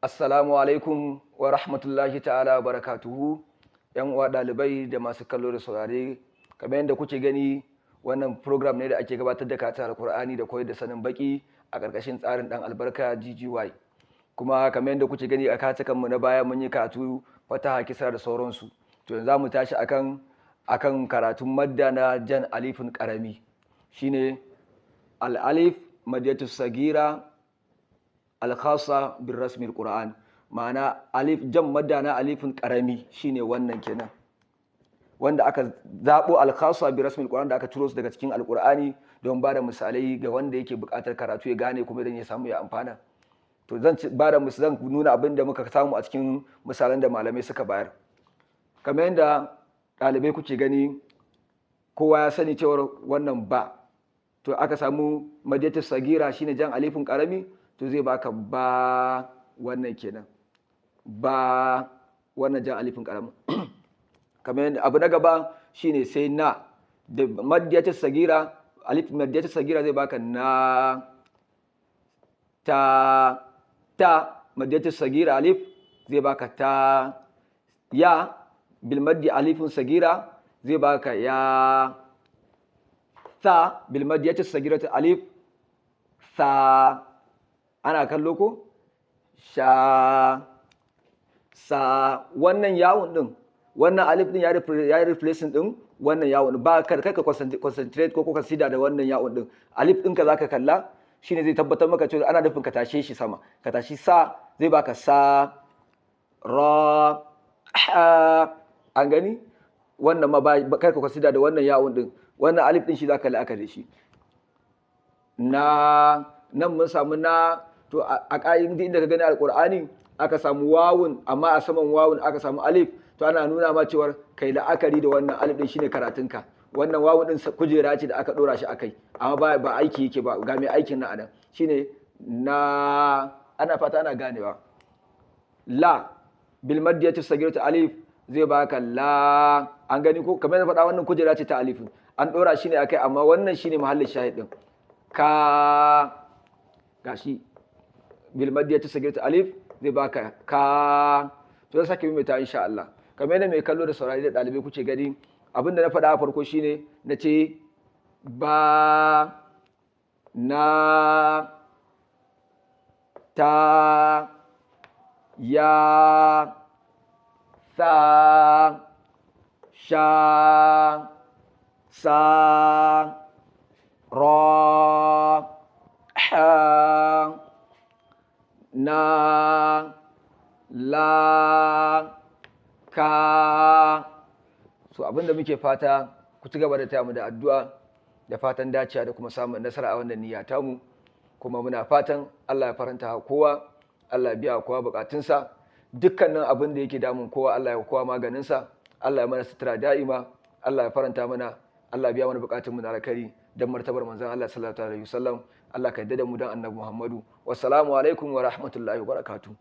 Assalamu alaikum wa rahmatullahi ta'ala wa barakatuhu. ‘Yan uwa ɗalibai da masu kallo da saurare, kamar yadda kuke gani wannan program ne da ake gabatar da karatun Alkur'ani da koyar da sanin baki a ƙarƙashin tsarin ɗan albarka GGY. Kuma kamar yadda kuke gani a katukanmu na baya mun yi karatu fataha kisra da sauransu. To yanzu za mu tashi akan karatun madda na jan alifin ƙarami. Shine al-alif maddatu sagira al-khassa bir rasmil Qur'an. Ma'ana alif jan madda na alifin karami shine wannan kenan, wanda aka zabo al-khassa bir rasmil Qur'an da aka ciro su daga cikin Al-Qur'ani don ba da misalai ga wanda yake buƙatar karatu ya gane kuma dan ya samu ya amfana. To zan nuna abin da muka samu a cikin misalan da malamai suka bayar. Kamar yadda ɗalibai kuke gani, kowa ya sani cewa wannan ba, to aka samu maddatu sagira shine jan alifin karami, to zai baka ba wannan kenan, ba wannan jan alifin karamin. Kamar yadda abu na gaba shine sai na da maddatu sagira, alif maddatu sagira zai baka na, ta maddatu sagira alif zai baka ta, ya bil maddi alifin sagira zai baka ya, sa bil maddatu sagiratu alif sa. Ana kallo ko? Sha, sa. Wannan yawon din, wannan alif din ya replacing din wannan yawon, ba kar ka concentrate ko consider da wannan yawon din. Alif din ka zaka kalla, shine zai tabbatar maka cewa ana nufin ka tashe shi sama. Ka tashi sa zai baka sa, ra, ha. An gani? Wannan ma ba kar ka consider da wannan yawon din. Wannan alif din shi zaka la'akari da shi. Na, nan mun samu na. To a ƙa'idin inda ka gani Alƙur'ani aka samu wawun, amma a saman wawun aka samu alif, to ana nuna ma cewar kai la'akari da wannan alif din shine karatunka. Wannan wawun din kujera ce da aka ɗora shi akai, amma ba aiki yake ba. Ga mai aikin nan anan shine na. Ana fata ana ganewa. La bil maddiyati sagiratu alif zai baka la. An gani ko? Kamar na faɗa, wannan kujera ce ta alifin, an ɗora shi ne akai, amma wannan shine mahallin shahid din. Ka, gashi bil maddiyati sagiratu alif zai baka ka. To zan sake maimaita insha Allah. Kamar yadda mai kallo da saurari da ɗalibai kuke gani, abinda na faɗa a farko shine na ce ba, na, ta, ya, sa, sha, sa, ra, ha, na, la, ka. So abinda muke fata ku ci gaba da taya mu da addu'a da fatan dacewa da kuma samun nasara a wannan niyya tamu, kuma muna fatan Allah ya faranta kowa, Allah ya biya kowa bukatunsa, dukkanin abin da yake damun kowa Allah ya kowa maganinsa, Allah ya mana sutura da'ima, Allah ya faranta mana, Allah ya biya mana bukatun mu na alkhairi dan martabar manzon Allah sallallahu alaihi wasallam. Allah ka yarda da mu dan annabi Muhammadu. Wassalamu alaikum wa rahmatullahi wa barakatuh.